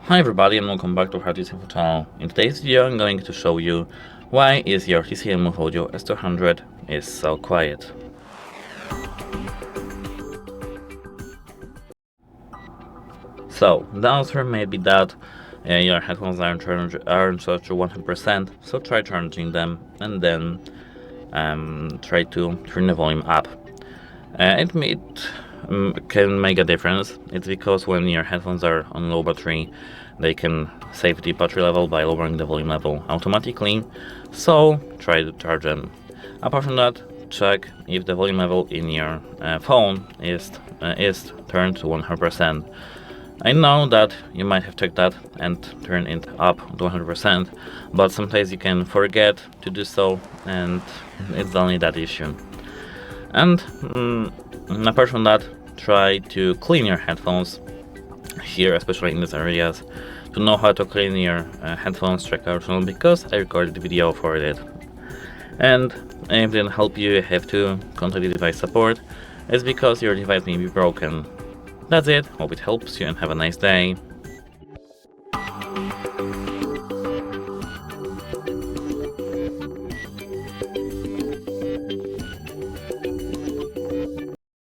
Hi everybody and welcome back to HardReset.Info channel. In today's video I'm going to show you why is your TCL MoveAudio S200 is so quiet. So the answer may be that your headphones aren't charged to 100%, so try charging them and then try to turn the volume up. It can make a difference. It's because when your headphones are on low battery, they can save the battery level by lowering the volume level automatically, so try to charge them. Apart from that, check if the volume level in your phone is turned to 100%. I know that you might have checked that and turned it up to 100%, but sometimes you can forget to do so, and it's only that issue. And apart from that, try to clean your headphones here, especially in these areas. To know how to clean your headphones, check our channel because I recorded the video for it. And if it didn't help you have to contact the device support, it's because your device may be broken. That's it, hope it helps you and have a nice day.